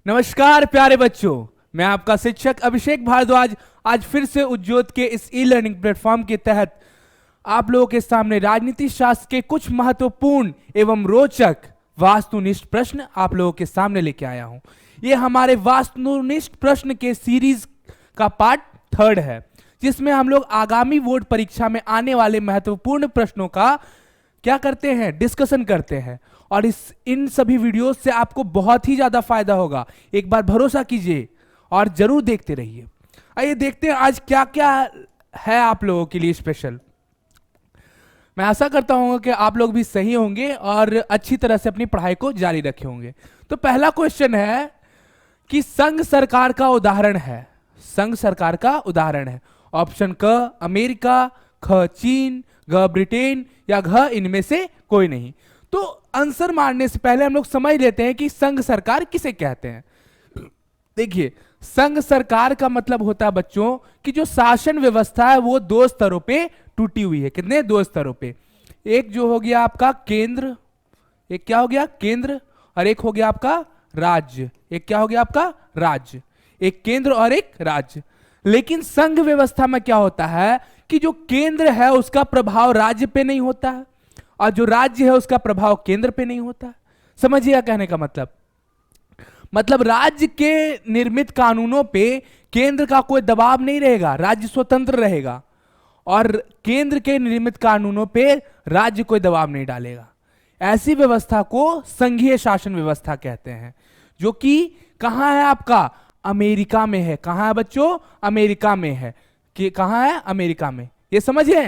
नमस्कार प्यारे बच्चों, मैं आपका शिक्षक अभिषेक भारद्वाज आज फिर से उज्ज्योत के इस ई लर्निंग प्लेटफॉर्म के तहत आप लोगों के सामने राजनीति शास्त्र के कुछ महत्वपूर्ण एवं रोचक वास्तुनिष्ठ प्रश्न आप लोगों के सामने लेके आया हूं। ये हमारे वास्तुनिष्ठ प्रश्न के सीरीज का पार्ट 3 है, जिसमें हम लोग आगामी बोर्ड परीक्षा में आने वाले महत्वपूर्ण प्रश्नों का क्या करते हैं, डिस्कशन करते हैं। और इन सभी वीडियोस से आपको बहुत ही ज्यादा फायदा होगा। एक बार भरोसा कीजिए और जरूर देखते रहिए। आइए देखते हैं आज क्या क्या है आप लोगों के लिए स्पेशल। मैं आशा करता हूं कि आप लोग भी सही होंगे और अच्छी तरह से अपनी पढ़ाई को जारी रखे होंगे। तो पहला क्वेश्चन है कि संघ सरकार का उदाहरण है। संघ सरकार का उदाहरण है। ऑप्शन क अमेरिका, ख चीन, ग ब्रिटेन या घ इनमें से कोई नहीं। तो आंसर मारने से पहले हम लोग समझ लेते हैं कि संघ सरकार किसे कहते हैं। देखिए, संघ सरकार का मतलब होता है बच्चों कि जो शासन व्यवस्था है वो 2 स्तरों पे टूटी हुई है। कितने? 2 स्तरों पे। एक जो हो गया आपका केंद्र, एक क्या हो गया केंद्र, और एक हो गया आपका राज्य। एक क्या हो गया आपका राज्य, एक केंद्र और एक राज्य। लेकिन संघ व्यवस्था में क्या होता है कि जो केंद्र है उसका प्रभाव राज्य पे नहीं होता है और जो राज्य है उसका प्रभाव केंद्र पे नहीं होता है। समझिएगा कहने का मतलब राज्य के निर्मित कानूनों पे केंद्र का कोई दबाव नहीं रहेगा, राज्य स्वतंत्र रहेगा, और केंद्र के निर्मित कानूनों पे राज्य कोई दबाव नहीं डालेगा। ऐसी व्यवस्था को संघीय शासन व्यवस्था कहते हैं, जो कि कहां है आपका? अमेरिका में है। कहां है बच्चों? अमेरिका में है। कि कहां है? अमेरिका में। ये समझिए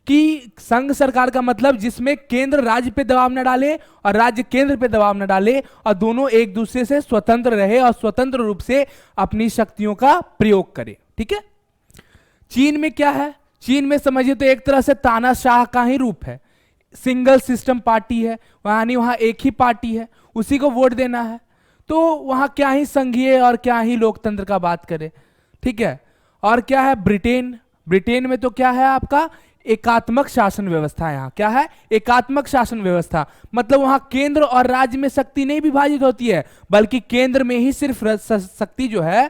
कि संघ सरकार का मतलब जिसमें केंद्र राज्य पे दबाव न डाले और राज्य केंद्र पे दबाव न डाले और दोनों एक दूसरे से स्वतंत्र रहे और स्वतंत्र रूप से अपनी शक्तियों का प्रयोग करे। ठीक है। चीन में क्या है? चीन में समझिए तो एक तरह से तानाशाह का ही रूप है। सिंगल सिस्टम पार्टी है, वहां एक ही पार्टी है, उसी को वोट देना है। तो वहां क्या ही संघीय और क्या ही लोकतंत्र का बात करे। ठीक है। और क्या है? ब्रिटेन। ब्रिटेन में तो क्या है आपका? एकात्मक शासन व्यवस्था। यहां क्या है? एकात्मक शासन व्यवस्था। मतलब वहां केंद्र और राज्य में शक्ति नहीं विभाजित होती है, बल्कि केंद्र में ही सिर्फ शक्ति जो है,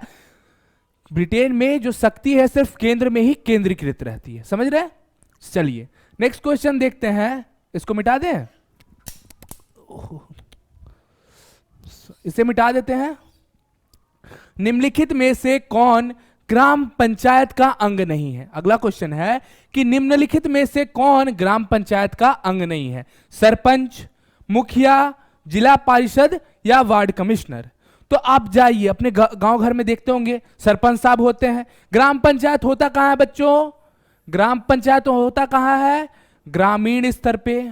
ब्रिटेन में जो शक्ति है सिर्फ केंद्र में ही केंद्रीकृत रहती है। समझ रहे? चलिए नेक्स्ट क्वेश्चन देखते हैं। इसको मिटा दें, इसे मिटा देते हैं। निम्नलिखित में से कौन ग्राम पंचायत का अंग नहीं है? अगला क्वेश्चन है कि निम्नलिखित में से कौन ग्राम पंचायत का अंग नहीं है? सरपंच, मुखिया, जिला परिषद या वार्ड कमिश्नर? तो आप जाइए अपने गांव घर में देखते होंगे सरपंच साहब होते हैं। ग्राम पंचायत होता कहां है बच्चों? ग्राम पंचायत होता कहां है? ग्रामीण स्तर पे।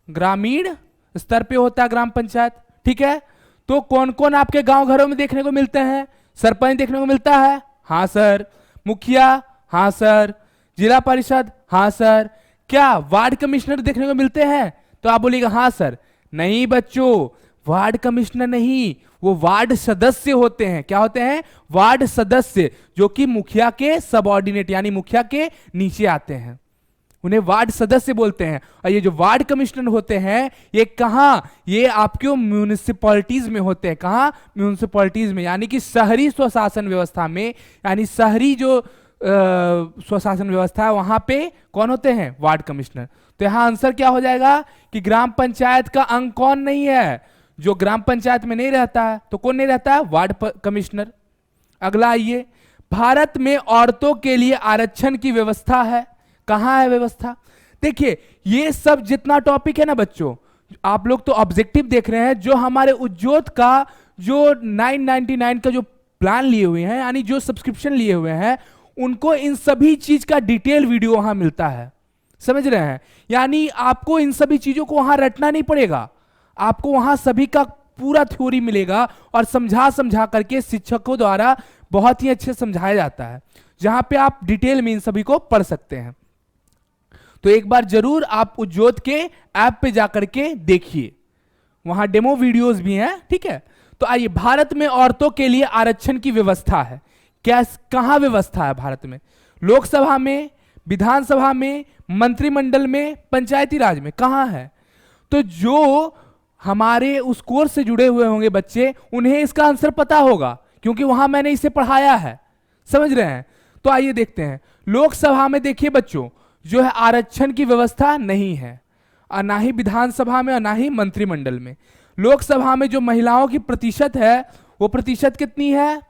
ग्रामीण स्तर पे होता है ग्राम पंचायत। ठीक है। तो कौन कौन आपके गांव घरों में देखने को मिलते हैं? सरपंच देखने को मिलता है, हाँ सर। मुखिया, हाँ सर। जिला परिषद, हाँ सर। क्या वार्ड कमिश्नर देखने को मिलते हैं? तो आप बोलिएगा हाँ सर। नहीं बच्चों, वार्ड कमिश्नर नहीं, वो वार्ड सदस्य होते हैं। क्या होते हैं? वार्ड सदस्य, जो कि मुखिया के सबऑर्डिनेट यानी मुखिया के नीचे आते हैं, उन्हें वार्ड सदस्य बोलते हैं। और ये जो वार्ड कमिश्नर होते हैं ये कहां? ये आपके म्यूनिसिपैलिटीज में होते हैं। कहां? म्यूनिसिपैलिटीज में, यानी कि शहरी स्वशासन व्यवस्था में, यानी शहरी जो स्वशासन व्यवस्था है वहां पे कौन होते हैं? Ward commissioner. तो यहां आंसर क्या हो जाएगा कि ग्राम पंचायत का अंग कौन नहीं है? जो ग्राम पंचायत में नहीं रहता है। तो कौन नहीं रहता है? Ward commissioner. अगला आइए, भारत में औरतों के लिए आरक्षण की व्यवस्था है। कहां है व्यवस्था? देखिए, ये सब जितना टॉपिक है ना बच्चों, आप लोग तो ऑब्जेक्टिव देख रहे हैं। जो हमारे उज्ज्योत का जो 999 का जो प्लान लिए हुए हैं, यानी जो सब्सक्रिप्शन लिए हुए हैं, उनको इन सभी चीज का डिटेल वीडियो वहां मिलता है। समझ रहे हैं? यानी आपको इन सभी चीजों को वहां रटना नहीं पड़ेगा, आपको वहां सभी का पूरा थ्योरी मिलेगा और समझा करके शिक्षकों द्वारा बहुत ही अच्छे समझाया जाता है, जहां पे आप डिटेल में इन सभी को पढ़ सकते हैं। तो एक बार जरूर आप उज्ज्योत के ऐप पे जाकर के देखिए, वहां डेमो वीडियोस भी हैं। ठीक है। तो आइए, भारत में औरतों के लिए आरक्षण की व्यवस्था है। क्या कहां व्यवस्था है भारत में? लोकसभा में, विधानसभा में, मंत्रिमंडल में, पंचायती राज में? कहां है? तो जो हमारे उस कोर्स से जुड़े हुए होंगे बच्चे, उन्हें इसका आंसर पता होगा क्योंकि वहां मैंने इसे पढ़ाया है। समझ रहे हैं? तो आइए देखते हैं। लोकसभा में देखिए बच्चों, जो है आरक्षण की व्यवस्था नहीं है, और ना ही विधानसभा में और ना ही मंत्रिमंडल में। लोकसभा में जो महिलाओं की प्रतिशत है वो प्रतिशत कितनी है?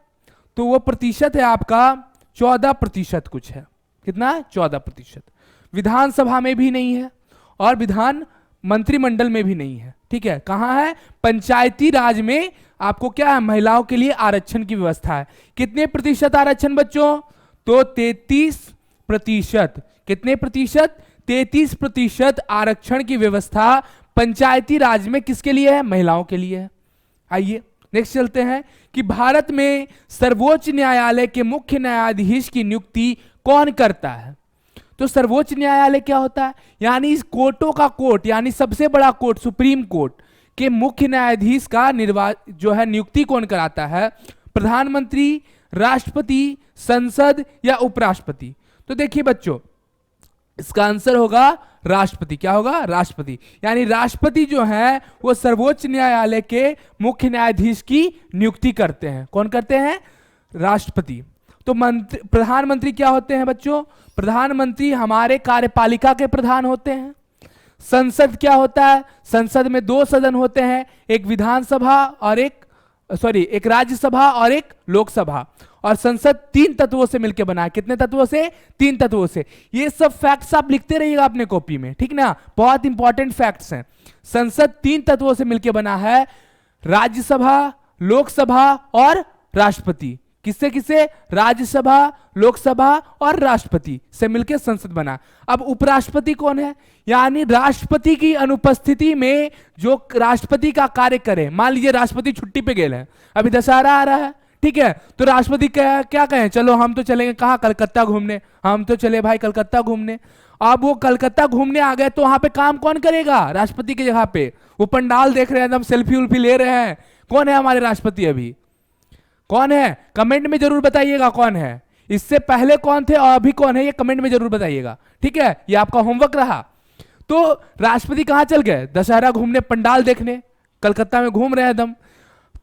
तो वो प्रतिशत है आपका 14% कुछ है। कितना है? 14%। विधानसभा में भी नहीं है और विधान मंत्रिमंडल में भी नहीं है। ठीक है, कहां है? पंचायती राज में आपको क्या है? महिलाओं के लिए आरक्षण की व्यवस्था है। कितने प्रतिशत आरक्षण बच्चों? तो 33%। कितने प्रतिशत? 33% आरक्षण की व्यवस्था पंचायती राज में किसके लिए है? महिलाओं के लिए है। आइए नेक्स्ट चलते हैं कि भारत में सर्वोच्च न्यायालय के मुख्य न्यायाधीश की नियुक्ति कौन करता है? तो सर्वोच्च न्यायालय क्या होता है? यानी इस कोर्टों का कोर्ट, यानी सबसे बड़ा कोर्ट, सुप्रीम कोर्ट के मुख्य न्यायाधीश का जो है नियुक्ति कौन कराता है? प्रधानमंत्री, राष्ट्रपति, संसद या उपराष्ट्रपति? तो देखिए बच्चों, इसका आंसर होगा राष्ट्रपति। क्या होगा? राष्ट्रपति। यानी राष्ट्रपति जो है वो सर्वोच्च न्यायालय के मुख्य न्यायाधीश की नियुक्ति करते हैं। कौन करते हैं? राष्ट्रपति। तो प्रधानमंत्री क्या होते हैं बच्चों? प्रधानमंत्री हमारे कार्यपालिका के प्रधान होते हैं। संसद क्या होता है? संसद में 2 सदन होते हैं, एक विधानसभा और एक राज्यसभा और एक लोकसभा। और संसद 3 तत्वों से मिलकर बना है। कितने तत्वों से? 3 तत्वों से। ये सब फैक्ट्स आप लिखते रहिएगा अपने कॉपी में, ठीक ना? बहुत इंपॉर्टेंट फैक्ट्स हैं। संसद 3 तत्वों से मिलकर बना है, राज्यसभा, लोकसभा और राष्ट्रपति। किससे किससे? राज्यसभा, लोकसभा और राष्ट्रपति से मिलकर संसद बना। अब उपराष्ट्रपति कौन है? यानी राष्ट्रपति की अनुपस्थिति में जो राष्ट्रपति का कार्य करे। मान लीजिए राष्ट्रपति छुट्टी पे गए हैं, अभी दशहरा आ रहा है, ठीक है, तो राष्ट्रपति क्या कहें? चलो हम तो चलेंगे कहाँ? कलकत्ता घूमने। हम तो चले भाई कलकत्ता घूमने। अब वो कलकत्ता घूमने आ गए तो वहां पे काम कौन करेगा? राष्ट्रपति की जगह पे। वो पंडाल देख रहे हैं, एकदम सेल्फी उल्फी ले रहे हैं। कौन है हमारे राष्ट्रपति अभी? कौन है? कमेंट में जरूर बताइएगा कौन है। इससे पहले कौन थे और अभी कौन है, ये कमेंट में जरूर बताइएगा, ठीक है? ये आपका होमवर्क रहा। तो राष्ट्रपति कहां चल गए? दशहरा घूमने, पंडाल देखने, कलकत्ता में घूम रहे हैं एकदम।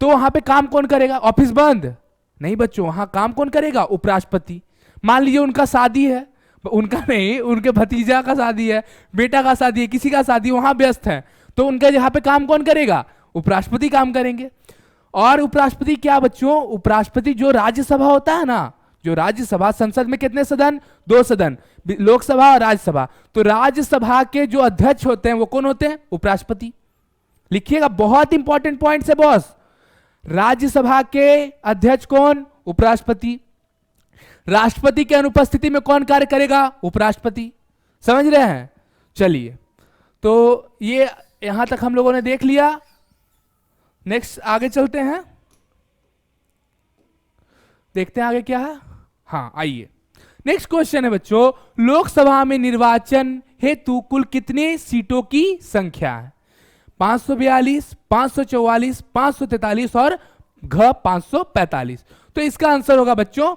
तो वहां पे काम कौन करेगा? ऑफिस बंद? नहीं बच्चों, वहां काम कौन करेगा? उपराष्ट्रपति। मान लीजिए उनका शादी है, उनका नहीं, उनके भतीजा का शादी है, बेटा का शादी है, किसी का शादी, वहां व्यस्त है, तो उनके यहाँ पे काम कौन करेगा? उपराष्ट्रपति काम करेंगे। और उपराष्ट्रपति क्या बच्चों? उपराष्ट्रपति जो राज्यसभा होता है ना, जो राज्यसभा, संसद में कितने सदन? 2 सदन, लोकसभा और राज्यसभा। तो राज्यसभा के जो अध्यक्ष होते हैं वो कौन होते हैं? उपराष्ट्रपति। लिखिएगा, बहुत इंपॉर्टेंट पॉइंट है बॉस। राज्यसभा के अध्यक्ष कौन? उपराष्ट्रपति। राष्ट्रपति के अनुपस्थिति में कौन कार्य करेगा? उपराष्ट्रपति। समझ रहे हैं? चलिए, तो ये यहां तक हम लोगों ने देख लिया। नेक्स्ट आगे चलते हैं, देखते हैं आगे क्या है। हाँ आइए, नेक्स्ट क्वेश्चन है बच्चों, लोकसभा में निर्वाचन हेतु कुल कितने सीटों की संख्या है? 542, 544, 543 और घ 545। तो इसका आंसर होगा बच्चों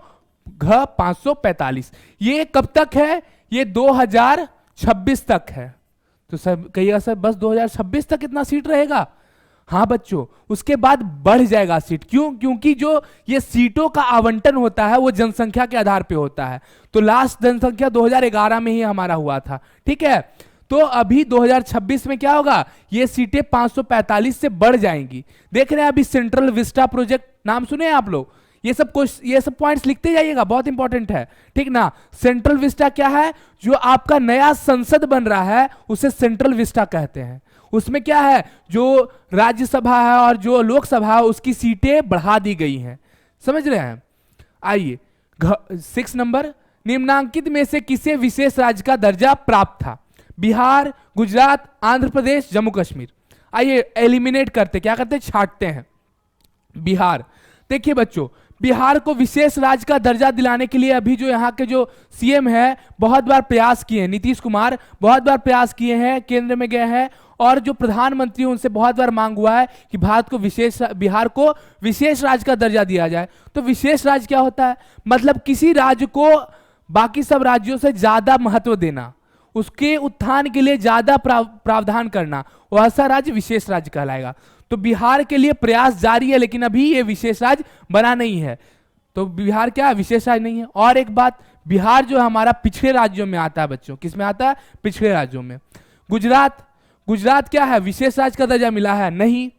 घ 545। ये कब तक है? ये 2026 तक है। तो सर कहिएगा सर बस 2026 तक इतना सीट रहेगा? हाँ बच्चों, उसके बाद बढ़ जाएगा सीट। क्यों? क्योंकि जो ये सीटों का आवंटन होता है वो जनसंख्या के आधार पे होता है। तो लास्ट जनसंख्या 2011 में ही हमारा हुआ था, ठीक है? तो अभी 2026 में क्या होगा? ये सीटें 545 से बढ़ जाएंगी। देख रहे हैं अभी सेंट्रल विस्टा प्रोजेक्ट, नाम सुने हैं आप लोग? ये सब पॉइंट्स लिखते जाइएगा, बहुत इंपॉर्टेंट है, ठीक ना? सेंट्रल विस्टा क्या है? जो आपका नया संसद बन रहा है उसे सेंट्रल विस्टा कहते हैं। उसमें क्या है? जो राज्यसभा है और जो लोकसभा है उसकी सीटें बढ़ा दी गई हैं। समझ रहे हैं? आइए 6 नंबर, निम्नांकित में से किसे विशेष राज्य का दर्जा प्राप्त था? बिहार, गुजरात, आंध्र प्रदेश, जम्मू कश्मीर। आइए एलिमिनेट करते, क्या करते? छांटते हैं। बिहार, देखिए बच्चों, बिहार को विशेष राज्य का दर्जा दिलाने के लिए अभी जो यहाँ के जो सीएम है बहुत बार प्रयास किए हैं, नीतीश कुमार बहुत बार प्रयास किए हैं, केंद्र में गए हैं, और जो प्रधानमंत्री उनसे बहुत बार मांग हुआ है कि बिहार को विशेष राज्य का दर्जा दिया जाए। तो विशेष राज्य क्या होता है? मतलब किसी राज्य को बाकी सब राज्यों से ज्यादा महत्व देना, उसके उत्थान के लिए ज्यादा प्रावधान करना, वैसा राज्य विशेष राज्य कहलाएगा। तो बिहार के लिए प्रयास जारी है, लेकिन अभी ये विशेष राज्य बना नहीं है। तो बिहार क्या विशेष राज्य नहीं है। और एक बात, बिहार जो हमारा पिछड़े राज्यों में आता है बच्चों, किस में आता है? पिछड़े राज्यों में। गुजरात, गुजरात क्या है? विशेष राज्य का दर्जा मिला है? नहीं।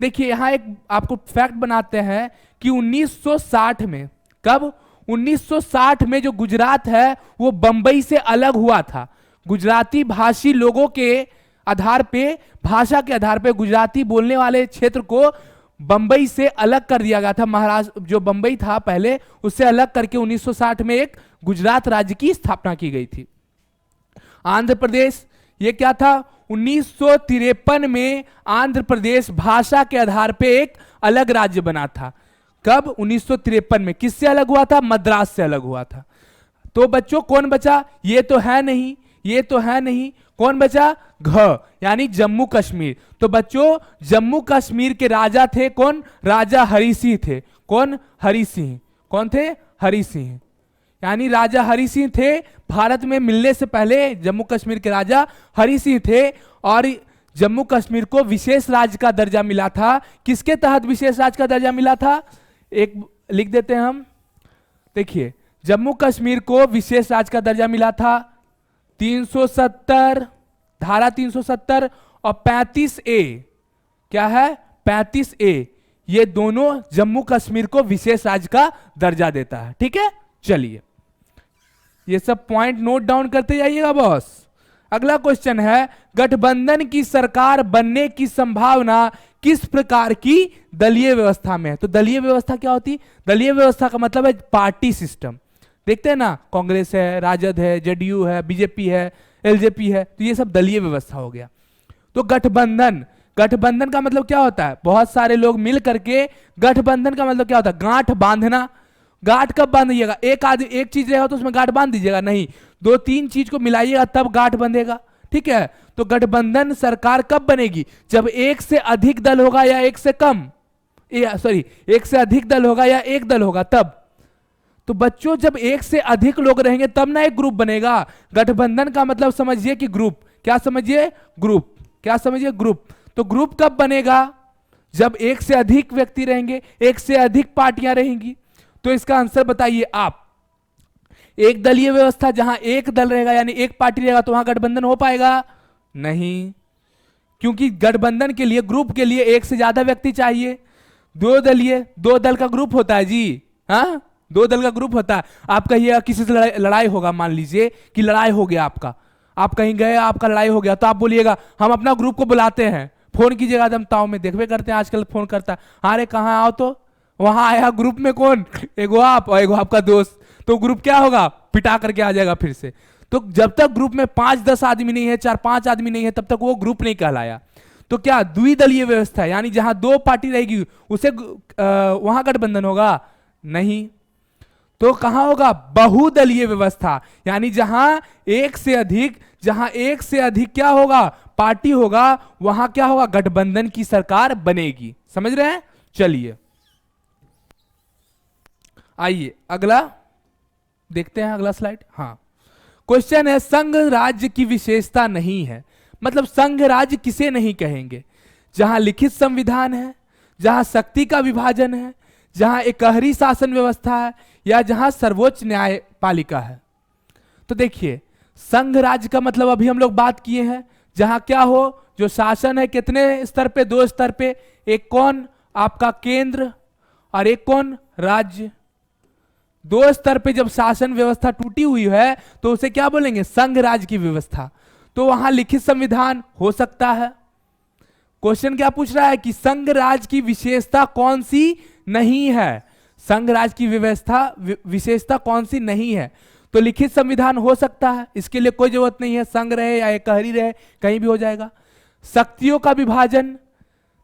देखिए यहां एक आपको फैक्ट बनाते हैं कि 1960 में, कब? 1960 में जो गुजरात है वो बंबई से अलग हुआ था। गुजराती भाषी लोगों के आधार पे, भाषा के आधार पे गुजराती बोलने वाले क्षेत्र को बंबई से अलग कर दिया गया था। महाराष्ट्र जो बंबई था पहले, उससे अलग करके 1960 में एक गुजरात राज्य की स्थापना की गई थी। आंध्र प्रदेश, ये क्या था? 1953 में आंध्र प्रदेश भाषा के आधार पे एक अलग राज्य बना था। कब? 1953 में। किससे अलग हुआ था? मद्रास से अलग हुआ था। तो बच्चों कौन बचा? ये तो है नहीं, ये तो है नहीं, कौन बचा? घ, यानी जम्मू कश्मीर। तो बच्चों जम्मू कश्मीर के राजा थे कौन? राजा हरि सिंह थे। कौन? हरि सिंह। कौन थे? हरि सिंह। यानी राजा हरि सिंह थे। भारत में मिलने से पहले जम्मू कश्मीर के राजा हरि सिंह थे। और जम्मू कश्मीर को विशेष राज्य का दर्जा मिला था। किसके तहत विशेष राज्य का दर्जा मिला था? एक लिख देते हैं हम। देखिए जम्मू कश्मीर को विशेष राज्य का दर्जा मिला था 370, धारा 370 और 35A। क्या है? 35A। ये दोनों जम्मू कश्मीर को विशेष राज्य का दर्जा देता है। ठीक है, चलिए ये सब पॉइंट नोट डाउन करते जाइएगा बॉस। अगला क्वेश्चन है, गठबंधन की सरकार बनने की संभावना किस प्रकार की दलीय व्यवस्था में है? तो दलीय व्यवस्था क्या होती? दलीय व्यवस्था का मतलब है पार्टी सिस्टम। देखते हैं ना, कांग्रेस है, राजद है, जेडीयू है, बीजेपी है, एलजेपी है, तो ये सब दलीय व्यवस्था हो गया। तो गठबंधन, गठबंधन का मतलब क्या होता है? बहुत सारे लोग मिल करके, गठबंधन का मतलब क्या होता है? गांठ बांधना। गांठ कब बांधिएगा? एक आदमी एक चीज रहेगा तो उसमें गांठ बांध दीजिएगा? नहीं, दो तीन चीज को मिलाइएगा तब गांठ बंधेगा। ठीक है, तो गठबंधन सरकार कब बनेगी? जब एक से अधिक दल होगा या एक से कम, सॉरी एक से अधिक दल होगा या एक दल होगा तब। तो बच्चों जब एक से अधिक लोग रहेंगे तब ना एक ग्रुप बनेगा। गठबंधन का मतलब समझिए कि ग्रुप। क्या समझिए? ग्रुप। क्या समझिए? ग्रुप। तो ग्रुप कब बनेगा? जब एक से अधिक व्यक्ति रहेंगे, एक से अधिक पार्टियां रहेंगी। तो इसका आंसर बताइए आप। एक दलीय व्यवस्था जहां एक दल रहेगा यानी एक पार्टी रहेगा तो वहां गठबंधन हो पाएगा? नहीं, क्योंकि गठबंधन के लिए, ग्रुप के लिए एक से ज्यादा व्यक्ति चाहिए। दो दलीय, दो दल का ग्रुप होता है जी। हाँ, दो दल का ग्रुप होता है। आप कहिएगा किसी से लड़ाई होगा, मान लीजिए कि लड़ाई हो गया आपका, आप कहीं गए, आपका लड़ाई हो गया, तो आप बोलिएगा हम अपना ग्रुप को बुलाते हैं, फोन कीजिएगा एकदम ताव में, देखवे करते हैं आजकल फोन करता है, अरे कहाँ आओ, तो वहां आया ग्रुप में कौन? एगो आप और एगो आपका दोस्त। तो ग्रुप क्या होगा? पिटा करके आ जाएगा फिर से। तो जब तक ग्रुप में 5-10 आदमी नहीं है, 4-5 आदमी नहीं है, तब तक वो ग्रुप नहीं कहलाया। तो क्या द्विदलीय व्यवस्था है, यानी जहां दो पार्टी रहेगी उसे वहां गठबंधन होगा? नहीं। तो कहां होगा? बहुदलीय व्यवस्था, यानी जहां एक से अधिक क्या होगा? पार्टी होगा, वहां क्या होगा? गठबंधन की सरकार बनेगी। समझ रहे हैं? चलिए आइए अगला देखते हैं, अगला स्लाइड। हाँ, क्वेश्चन है, संघ राज्य की विशेषता नहीं है। मतलब संघ राज्य किसे नहीं कहेंगे? जहां लिखित संविधान है, जहां शक्ति का विभाजन है, जहां एकहरी शासन व्यवस्था है, या जहां सर्वोच्च न्यायपालिका है। तो देखिए संघ राज्य का मतलब अभी हम लोग बात किए हैं, जहां क्या हो, जो शासन है कितने स्तर पे? 2 स्तर पे। एक कौन? आपका केंद्र, और एक कौन? राज्य। 2 स्तर पे जब शासन व्यवस्था टूटी हुई है तो उसे क्या बोलेंगे? संघ राज्य की व्यवस्था। तो वहां लिखित संविधान हो सकता है। क्वेश्चन क्या पूछ रहा है कि संघ राज्य की विशेषता कौन सी नहीं है? संघ राज्य की विशेषता कौन सी नहीं है? तो लिखित संविधान हो सकता है, इसके लिए कोई जरूरत नहीं है संघ रहे या एकहरी रहे, कहीं भी हो जाएगा। शक्तियों का विभाजन,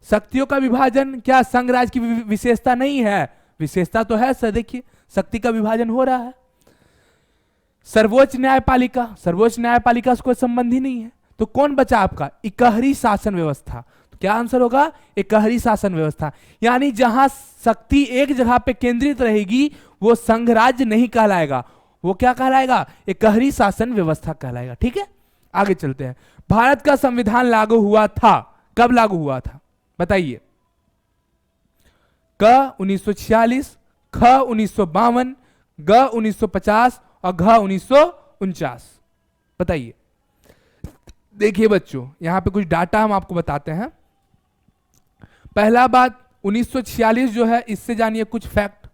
शक्तियों का विभाजन क्या संघ राज्य की विशेषता नहीं है? विशेषता तो है सर, देखिए शक्ति का विभाजन हो रहा है। सर्वोच्च न्यायपालिका, सर्वोच्च न्यायपालिका से कोई संबंध ही नहीं है। तो कौन बचा आपका? इकहरी शासन व्यवस्था। तो क्या आंसर होगा? इकहरी शासन व्यवस्था। यानी जहां शक्ति एक जगह पे केंद्रित रहेगी वो संघ राज्य नहीं कहलाएगा, वो क्या कहलाएगा? इकहरी शासन व्यवस्था कहलाएगा। ठीक है, आगे चलते हैं। भारत का संविधान लागू हुआ था, कब लागू हुआ था बताइए? क 1946, ख 1952, ग 1950 और घ 1949। बताइए। देखिए बच्चों, यहां पे कुछ डाटा हम आपको बताते हैं। पहला बात 1946 जो है, इससे जानिए कुछ फैक्ट,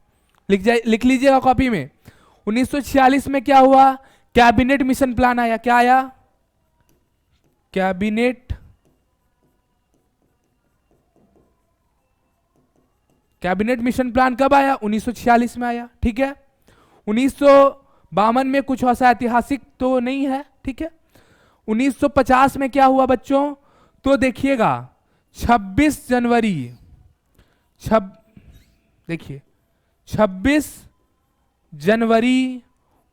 लिख लीजिएगा कॉपी में। 1946 में क्या हुआ? कैबिनेट मिशन प्लान आया। क्या आया? कैबिनेट मिशन प्लान कब आया? 1946 में आया। ठीक है। 1952 में कुछ ऐसा ऐतिहासिक तो नहीं है। ठीक है। 1950 में क्या हुआ बच्चों? तो देखिएगा 26 जनवरी, देखिए 26 जनवरी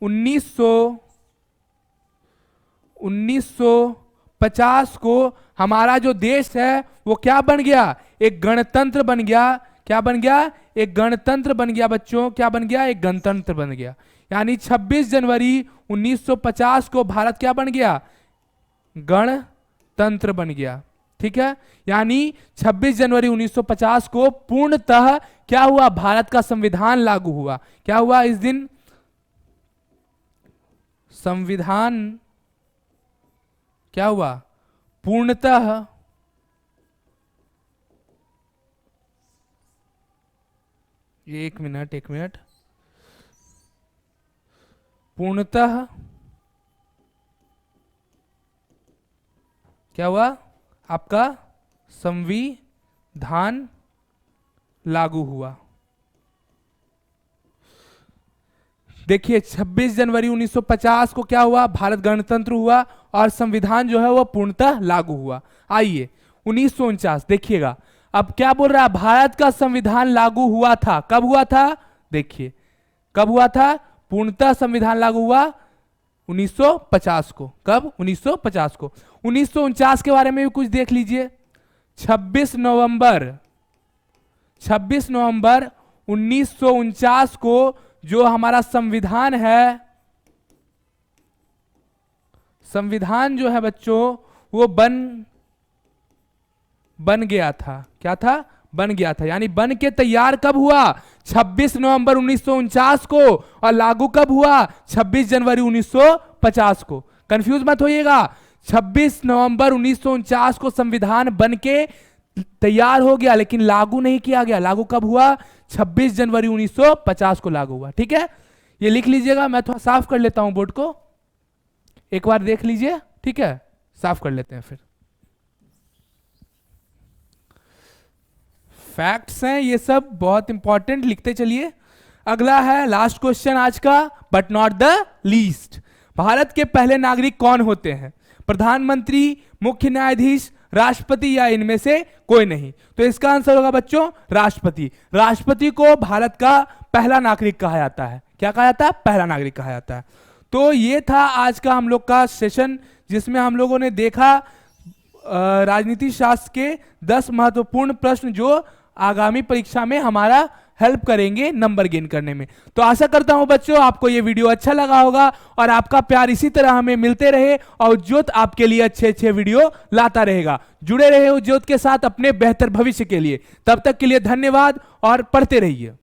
1950 को हमारा जो देश है वो क्या बन गया? एक गणतंत्र बन गया। क्या बन गया? एक गणतंत्र बन गया बच्चों। क्या बन गया? एक गणतंत्र बन गया। यानी 26 जनवरी 1950 को भारत क्या बन गया? गणतंत्र बन गया। ठीक है। यानी 26 जनवरी 1950 को पूर्णतः क्या हुआ? भारत का संविधान लागू हुआ। क्या हुआ इस दिन? संविधान क्या हुआ? पूर्णतः एक मिनट, पूर्णतः क्या हुआ? आपका संविधान लागू हुआ। देखिए 26 जनवरी 1950 को क्या हुआ? भारत गणतंत्र हुआ और संविधान जो है वो पूर्णतः लागू हुआ। आइए 1949 देखिएगा, अब क्या बोल रहा है? भारत का संविधान लागू हुआ था। कब हुआ था? देखिए कब हुआ था? पूर्णतः संविधान लागू हुआ 1950 को। कब? 1950 को। 1949 के बारे में भी कुछ देख लीजिए। 26 नवंबर 1949 को जो हमारा संविधान है, संविधान जो है बच्चों वो बन गया था। क्या था? बन गया था। यानी बन के तैयार कब हुआ? 26 नवंबर 1949 को। और लागू कब हुआ? 26 जनवरी 1950 को। कंफ्यूज मत होइएगा। 26 नवंबर 1949 को संविधान बन के तैयार हो गया, लेकिन लागू नहीं किया गया। लागू कब हुआ? 26 जनवरी 1950 को लागू हुआ। ठीक है। ये लिख लीजिएगा। मैं थोड़ा साफ कर लेता हूं बोर्ड को, एक बार देख लीजिए। ठीक है, साफ कर लेते हैं फिर। फैक्ट्स हैं ये सब, बहुत इंपॉर्टेंट, लिखते चलिए। अगला है लास्ट क्वेश्चन आज का, but not the least. Bharat के पहले नागरिक कौन होते हैं? प्रधानमंत्री, मुख्य न्यायाधीश, राष्ट्रपति या इनमें से कोई नहीं? तो इसका आंसर होगा बच्चों राष्ट्रपति। राष्ट्रपति को भारत का पहला नागरिक कहा जाता है। क्या कहा जाता है? पहला नागरिक कहा जाता है। तो ये था आज का हम लोग का सेशन, जिसमें हम लोगों ने देखा राजनीति शास्त्र के 10 महत्वपूर्ण प्रश्न जो आगामी परीक्षा में हमारा हेल्प करेंगे नंबर गेन करने में। तो आशा करता हूं बच्चों आपको ये वीडियो अच्छा लगा होगा और आपका प्यार इसी तरह हमें मिलते रहे और उज्ज्वल आपके लिए अच्छे अच्छे वीडियो लाता रहेगा। जुड़े रहे उज्ज्वल के साथ अपने बेहतर भविष्य के लिए। तब तक के लिए धन्यवाद और पढ़ते रहिए।